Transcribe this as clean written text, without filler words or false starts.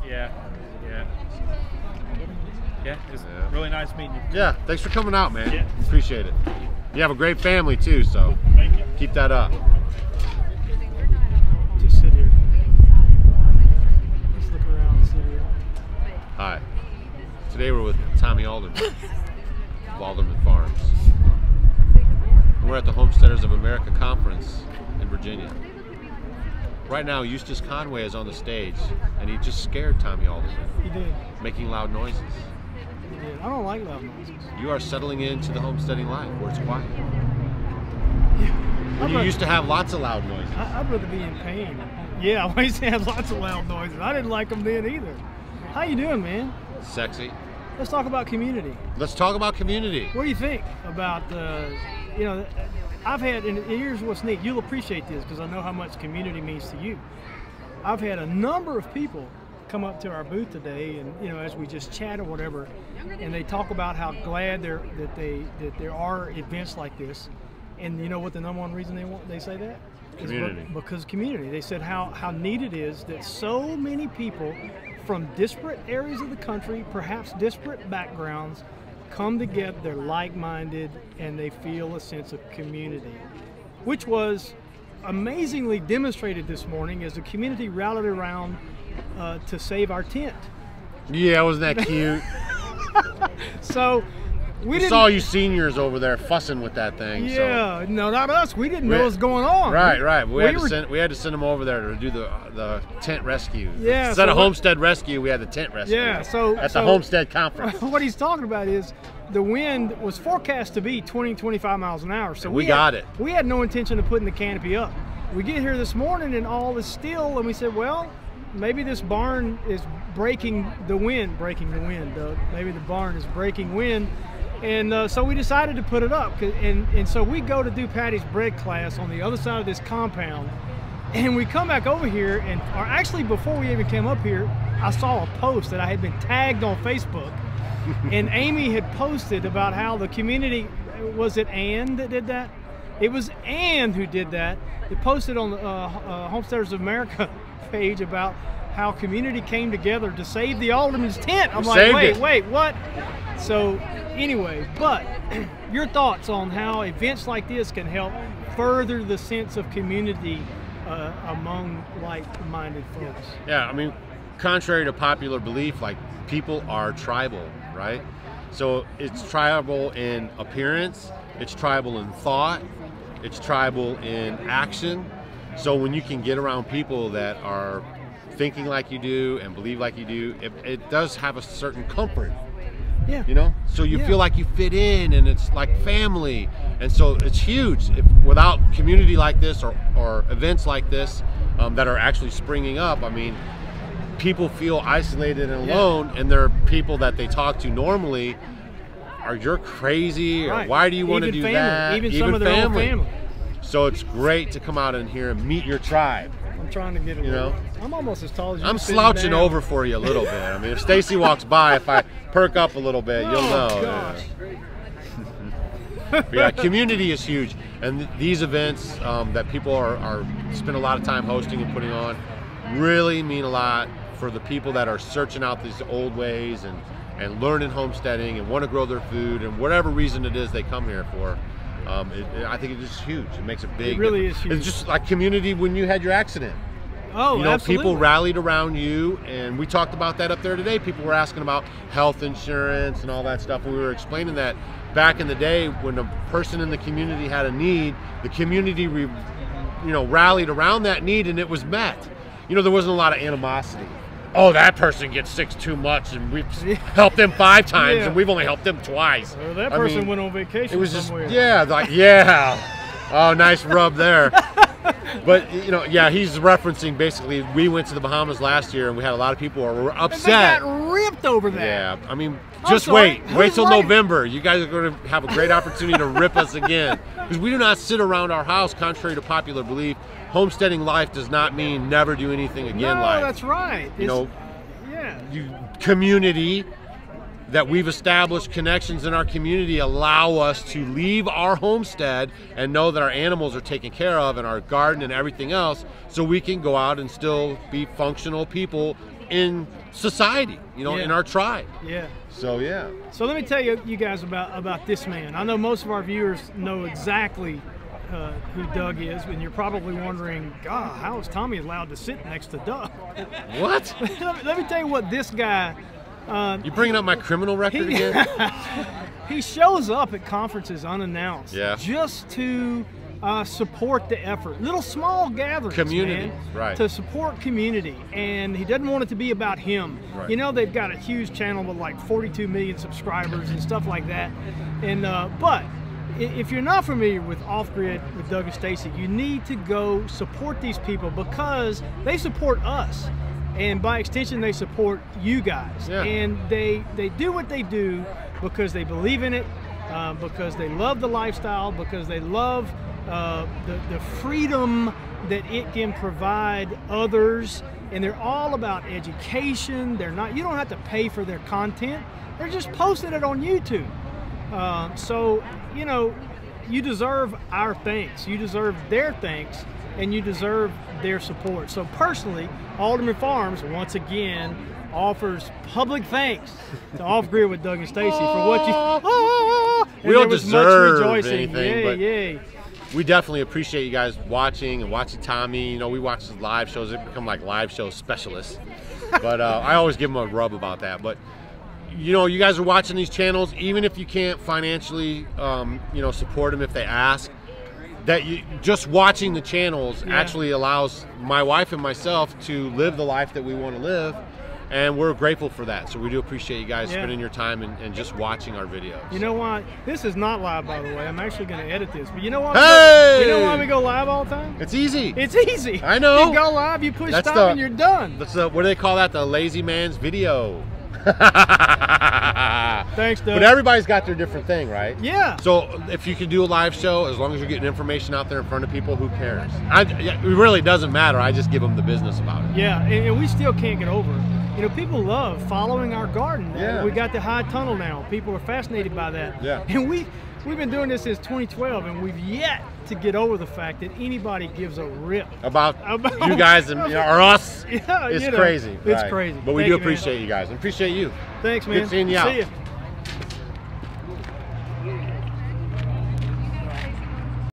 Yeah. It's really nice meeting you. Yeah, thanks for coming out, man. Yeah. Appreciate it. You have a great family too, so Thank you. keep that up. Just sit here. Just look around and see you. Hi. Today we're with Tommy Alderman of Alderman Farms. We're at the Homesteaders of America Conference in Virginia. Right now, Eustace Conway is on the stage, and he just scared Tommy Alderman. He did. Making loud noises. He did. I don't like loud noises. You are settling into the homesteading life where it's quiet. Yeah. When you used to have lots of loud noises. I'd rather be in pain. Yeah, I used to have lots of loud noises. I didn't like them then either. How you doing, man? Sexy. Let's talk about community. Let's talk about community. What do you think about, you know, I've had, and here's what's neat, you'll appreciate this because I know how much community means to you. I've had a number of people come up to our booth today, and you know, as we just chat or whatever, and they talk about how glad that there are events like this. And you know what the number one reason they say that? Community. Because community. They said how neat it is that so many people from disparate areas of the country, perhaps disparate backgrounds, come together, they're like-minded, and they feel a sense of community, which was amazingly demonstrated this morning as the community rallied around to save our tent. Yeah, wasn't that cute? So we saw you seniors over there fussing with that thing. Yeah, so. No, not us. We didn't know what was going on. Right. We had to send them over there to do the tent rescue. Yeah. Instead of homestead rescue, we had the tent rescue. Yeah. So at the homestead conference. What he's talking about is the wind was forecast to be 20-25 miles an hour. So we got it. We had no intention of putting the canopy up. We get here this morning and all is still, and we said, well, maybe this barn is breaking the wind. Maybe the barn is breaking wind. And so we decided to put it up, and so we go to do Patty's bread class on the other side of this compound, and we come back over here, and or actually before we even came up here, I saw a post that I had been tagged on Facebook, and Amy had posted about how the community, was it Ann that did that? It was Ann who did that. It posted on the Homesteaders of America page about how community came together to save the Alderman's tent. I'm like, wait, what? So anyway, but your thoughts on how events like this can help further the sense of community among like-minded folks? Yeah, I mean, contrary to popular belief, like, people are tribal, right? So it's tribal in appearance, it's tribal in thought, it's tribal in action. So when you can get around people that are thinking like you do and believe like you do, it does have a certain comfort. Yeah. You know, so you feel like you fit in, and it's like family, and so it's huge. Without community like this or events like this that are actually springing up, I mean, people feel isolated and alone, and there are people that they talk to normally are, you're crazy, or why do you want to do that? Even some of their own family. So it's great to come out in here and meet your tribe. I'm trying to get it. You know, I'm almost as tall as you. I'm slouching over for you a little bit. I mean, if Stacy walks by, if I perk up a little bit, you'll know. Gosh. Yeah, community is huge, and these events that people are spend a lot of time hosting and putting on really mean a lot for the people that are searching out these old ways and learning homesteading and want to grow their food, and whatever reason it is they come here for. I think it's just huge. It makes a big It really is huge. It's just like community when you had your accident. Oh, you know, absolutely. people rallied around you, and we talked about that up there today. People were asking about health insurance and all that stuff, and we were explaining that back in the day when a person in the community had a need, the community rallied around that need, and it was met. You know, there wasn't a lot of animosity. Oh, that person gets sick too much, and we've helped them 5 times, and we've only helped them twice. Well, that person went on vacation. It was somewhere. Oh, nice rub there. But you know, he's referencing basically we went to the Bahamas last year, and we had a lot of people who were upset. They got ripped over that. Yeah, I mean, just wait till November. You guys are going to have a great opportunity to rip us again, because we do not sit around our house, contrary to popular belief. Homesteading life does not mean never do anything again. No, that's right. Community that we've established, connections in our community, allow us to leave our homestead and know that our animals are taken care of, and our garden and everything else, so we can go out and still be functional people in society, you know, in our tribe. Yeah. So yeah. So let me tell you guys about this man. I know most of our viewers know exactly who Doug is, and you're probably wondering, God, how is Tommy allowed to sit next to Doug? What? Let me tell you what this guy. You bringing up my criminal record again? He shows up at conferences unannounced, just to support the effort. Little small gatherings, community, man, right? To support community, and he doesn't want it to be about him. Right. You know, they've got a huge channel with like 42 million subscribers and stuff like that. And but if you're not familiar with Off Grid with Doug and Stacy, you need to go support these people because they support us. And by extension, they support you guys. Yeah. And they do what they do because they believe in it, because they love the lifestyle, because they love the freedom that it can provide others. And they're all about education. They're not. You don't have to pay for their content. They're just posting it on YouTube. So, you know, you deserve our thanks. You deserve their thanks. And you deserve their support. So personally, Alderman Farms, once again, offers public thanks to Off Grid with Doug and Stacy for what you... We don't deserve anything, yay, but yay. we definitely appreciate you guys watching and watching Tommy. You know, we watch his live shows. They become like live show specialists. But I always give him a rub about that. But, you know, you guys are watching these channels, even if you can't financially, you know, support them if they ask. That you just watching the channels actually allows my wife and myself to live the life that we want to live, and we're grateful for that. So we do appreciate you guys spending your time and just watching our videos. You know what? This is not live, by the way. I'm actually going to edit this. But you know what? Hey! You know why we go live all the time? It's easy. It's easy. I know. You go live, you push stop, and you're done. That's what do they call that? The lazy man's video. Thanks, Doug. But everybody's got their different thing, right? Yeah. So if you can do a live show, as long as you're getting information out there in front of people, who cares? It really doesn't matter. I just give them the business about it. Yeah, and we still can't get over. You know, people love following our garden. Yeah. We got the high tunnel now. People are fascinated by that. Yeah. And we've been doing this since 2012, and we've yet to get over the fact that anybody gives a rip about you guys and or us. Yeah, it's you know, crazy. It's crazy. But we Thank do you, appreciate man. you guys. Appreciate you. Thanks, man. Good seeing you out. See ya.